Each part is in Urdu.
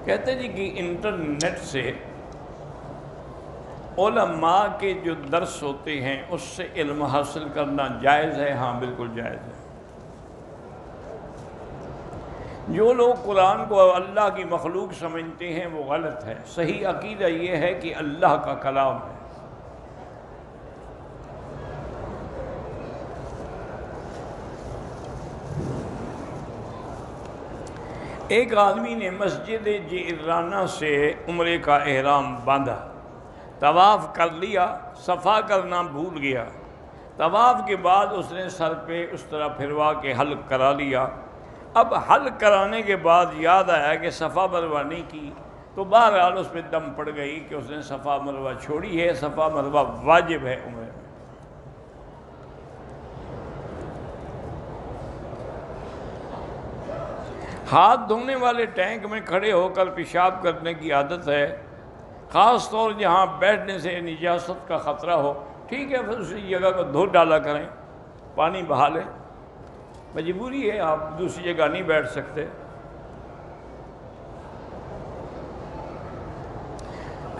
کہتے جی کہ انٹرنیٹ سے علماء کے جو درس ہوتے ہیں اس سے علم حاصل کرنا جائز ہے؟ ہاں بالکل جائز ہے۔ جو لوگ قرآن کو اللہ کی مخلوق سمجھتے ہیں وہ غلط ہے۔ صحیح عقیدہ یہ ہے کہ اللہ کا کلام ہے۔ ایک آدمی نے مسجد جعرانہ سے عمرے کا احرام باندھا، طواف کر لیا، صفا کرنا بھول گیا۔ طواف کے بعد اس نے سر پہ اس طرح پھروا کے حلق کرا لیا۔ اب حلق کرانے کے بعد یاد آیا کہ صفا مروہ نہیں کی، تو بہرحال اس پہ دم پڑ گئی کہ اس نے صفا مروہ چھوڑی ہے۔ صفا مروہ واجب ہے عمرے میں۔ ہاتھ دھونے والے ٹینک میں کھڑے ہو کر پیشاب کرنے کی عادت ہے، خاص طور جہاں بیٹھنے سے نجاست کا خطرہ ہو، ٹھیک ہے، پھر اسی جگہ کو دھو ڈالا کریں، پانی بہا لیں، مجبوری ہے، آپ دوسری جگہ نہیں بیٹھ سکتے۔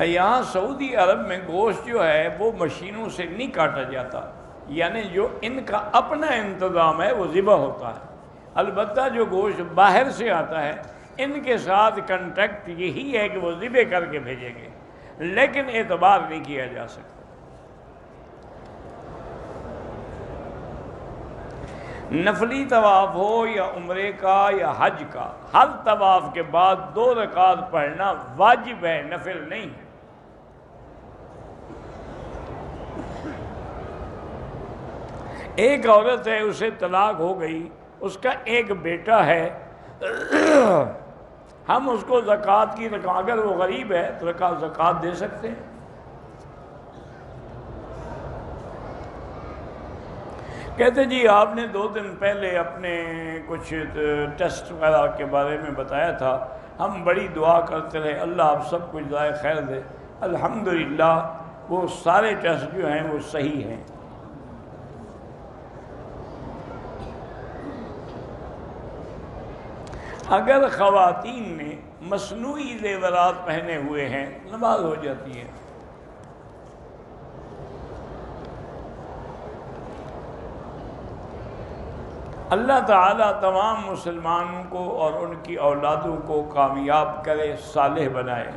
یہاں سعودی عرب میں گوشت جو ہے وہ مشینوں سے نہیں کاٹا جاتا، یعنی جو ان کا اپنا انتظام ہے وہ ذبح ہوتا ہے۔ البتہ جو گوشت باہر سے آتا ہے ان کے ساتھ کنٹیکٹ یہی ہے کہ وہ ذبح کر کے بھیجیں گے، لیکن اعتبار نہیں کیا جا سکتا۔ نفلی طواف ہو یا عمرے کا یا حج کا، ہر طواف کے بعد 2 رکعت پڑھنا واجب ہے، نفل نہیں ہے۔ ایک عورت ہے، اسے طلاق ہو گئی، اس کا ایک بیٹا ہے، ہم اس کو زکوٰۃ کی رقم، اگر وہ غریب ہے تو زکوٰۃ دے سکتے ہیں۔ کہتے جی آپ نے 2 دن پہلے اپنے کچھ ٹیسٹ وغیرہ کے بارے میں بتایا تھا، ہم بڑی دعا کرتے رہے، اللہ آپ سب کچھ جزائے خیر دے۔ الحمدللہ وہ سارے ٹیسٹ جو ہیں وہ صحیح ہیں۔ اگر خواتین نے مصنوعی زیورات پہنے ہوئے ہیں نماز ہو جاتی ہے۔ اللہ تعالیٰ تمام مسلمانوں کو اور ان کی اولادوں کو کامیاب کرے، صالح بنائے۔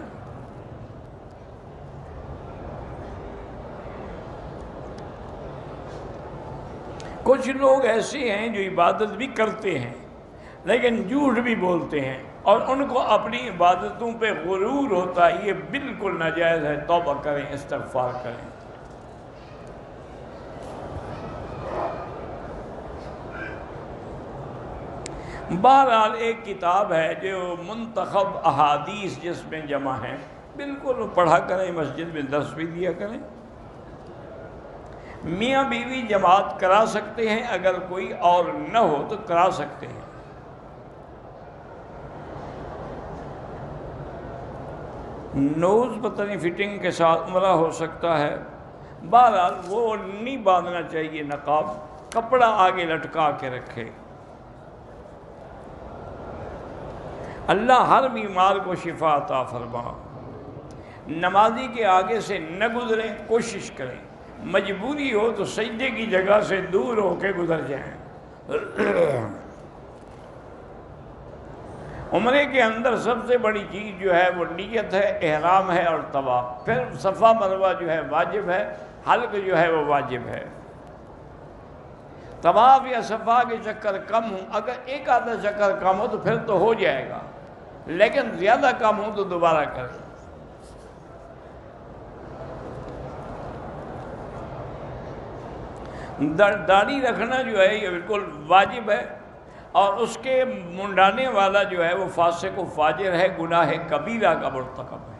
کچھ لوگ ایسے ہیں جو عبادت بھی کرتے ہیں لیکن جھوٹ بھی بولتے ہیں، اور ان کو اپنی عبادتوں پہ غرور ہوتا ہے، یہ بالکل ناجائز ہے، توبہ کریں، استغفار کریں۔ بہرحال ایک کتاب ہے جو منتخب احادیث جس میں جمع ہیں، بالکل پڑھا کریں، مسجد میں درس بھی دیا کریں۔ میاں بیوی جماعت کرا سکتے ہیں، اگر کوئی اور نہ ہو تو کرا سکتے ہیں۔ نوز پتہ نہیں فٹنگ کے ساتھ عمرہ ہو سکتا ہے، بہرحال وہ نہیں باندھنا چاہیے نقاب، کپڑا آگے لٹکا کے رکھے۔ اللہ ہر بیمار کو شفا عطا فرما۔ نمازی کے آگے سے نہ گزریں، کوشش کریں، مجبوری ہو تو سجدے کی جگہ سے دور ہو کے گزر جائیں۔ عمرے کے اندر سب سے بڑی چیز جو ہے وہ نیت ہے، احرام ہے اور طواف، پھر صفا مروہ جو ہے واجب ہے، حلق جو ہے وہ واجب ہے۔ طواف یا صفا کے چکر کم ہوں، اگر ایک آدھا چکر کم ہو تو پھر تو ہو جائے گا، لیکن زیادہ کم ہو تو دوبارہ کریں۔ داڑھی رکھنا جو ہے یہ بالکل واجب ہے، اور اس کے منڈانے والا جو ہے وہ فاسق و فاجر ہے، گناہ کبیرہ کا مرتکب ہے۔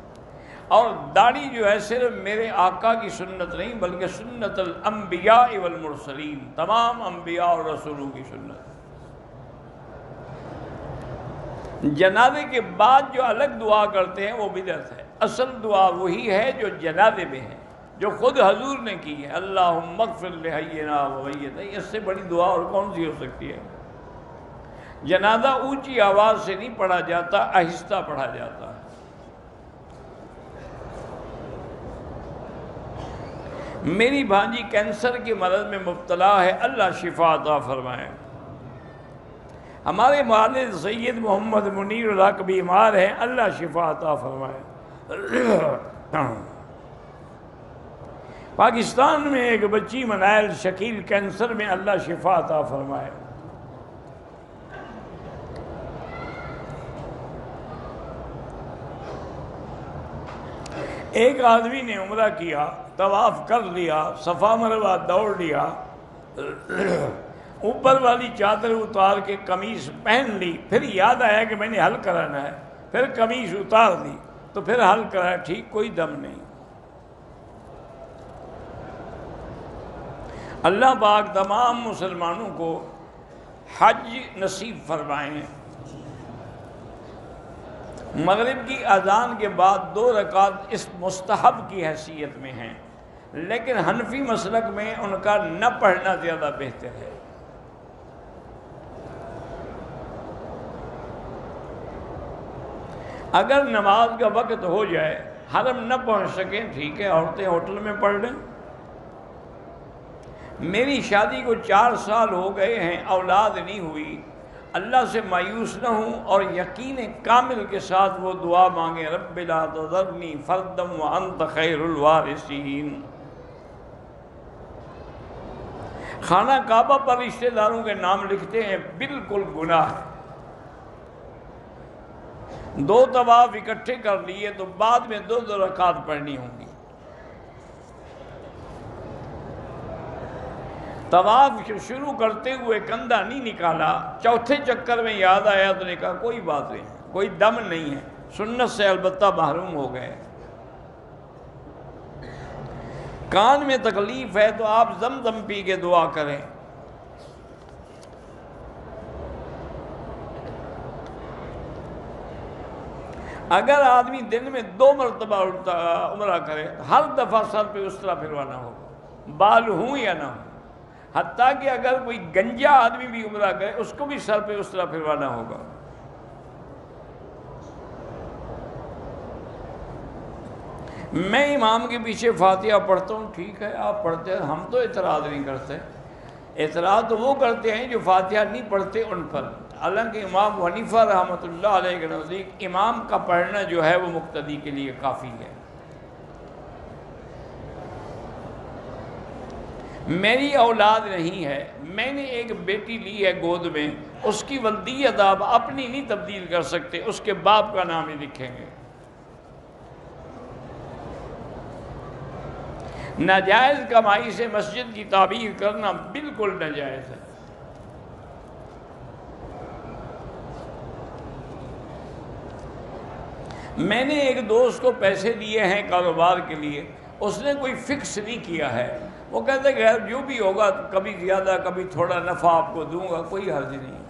اور داڑھی جو ہے صرف میرے آقا کی سنت نہیں بلکہ سنت الانبیاء والمرسلین، تمام انبیاء اور رسولوں کی سنت۔ جنازے کے بعد جو الگ دعا کرتے ہیں وہ بدعت ہے، اصل دعا وہی ہے جو جنازے میں ہے، جو خود حضور نے کی ہے، اللہم اغفر لحینا و میتنا۔ اس سے بڑی دعا اور کون سی ہو سکتی ہے؟ جنازہ اونچی آواز سے نہیں پڑھا جاتا، آہستہ پڑھا جاتا ہے۔ میری بھانجی کینسر کے مرض میں مبتلا ہے، اللہ شفا عطا فرمائے۔ ہمارے والد سید محمد منیر الحق بیمار ہیں، اللہ شفا عطا فرمائے۔ پاکستان میں ایک بچی منائل شکیل کینسر میں، اللہ شفا عطا فرمائے۔ ایک آدمی نے عمرہ کیا، طواف کر لیا، صفا مروہ دوڑ لیا، اوپر والی چادر اتار کے قمیص پہن لی، پھر یاد آیا کہ میں نے حل کرانا ہے، پھر قمیص اتار دی تو پھر حل کرایا، ٹھیک، کوئی دم نہیں۔ اللہ پاک تمام مسلمانوں کو حج نصیب فرمائیں۔ مغرب کی اذان کے بعد 2 رکعت اس مستحب کی حیثیت میں ہیں، لیکن حنفی مسلک میں ان کا نہ پڑھنا زیادہ بہتر ہے۔ اگر نماز کا وقت ہو جائے، حرم نہ پہنچ سکیں، ٹھیک ہے، عورتیں ہوٹل میں پڑھ لیں۔ میری شادی کو 4 سال ہو گئے ہیں، اولاد نہیں ہوئی، اللہ سے مایوس نہ ہوں اور یقین کامل کے ساتھ وہ دعا مانگیں، رب لا تذرنی فردا وانت خیر الوارثین۔ خانہ کعبہ پر رشتہ داروں کے نام لکھتے ہیں، بالکل گناہ ہے۔ 2 طواف اکٹھے کر لیے تو بعد میں 2 رکعت پڑھنی ہوں گی۔ طواف شروع کرتے ہوئے کندھا نہیں نکالا، 4تھے چکر میں یاد آیا تو نے کہا کوئی بات نہیں، کوئی دم نہیں ہے، سنت سے البتہ محروم ہو گئے۔ کان میں تکلیف ہے تو آپ زمزم پی کے دعا کریں۔ اگر آدمی دن میں 2 مرتبہ عمرہ کرے، ہر دفعہ سر پہ اس طرح پھروانا ہوگا، بال ہوں یا نہ ہوں۔ حتیٰ کہ اگر کوئی گنجا آدمی بھی عمرہ کرے، اس کو بھی سر پہ اس طرح پھروانا ہوگا۔ میں امام کے پیچھے فاتحہ پڑھتا ہوں، ٹھیک ہے، آپ پڑھتے ہیں، ہم تو اعتراض نہیں کرتے۔ اعتراض تو وہ کرتے ہیں جو فاتحہ نہیں پڑھتے ان پر، حالانکہ امام حنیفہ رحمۃ اللہ علیہ کے نزدیک امام کا پڑھنا جو ہے وہ مقتدی کے لیے کافی ہے۔ میری اولاد نہیں ہے، میں نے ایک بیٹی لی ہے گود میں، اس کی ولدیت آپ اپنی نہیں تبدیل کر سکتے، اس کے باپ کا نام ہی لکھیں گے۔ ناجائز کمائی سے مسجد کی تعمیر کرنا بالکل ناجائز ہے۔ میں نے ایک دوست کو پیسے دیے ہیں کاروبار کے لیے، اس نے کوئی فکس نہیں کیا ہے، وہ کہتے ہیں کہ جو بھی ہوگا کبھی زیادہ کبھی تھوڑا نفع آپ کو دوں گا، کوئی حرج نہیں۔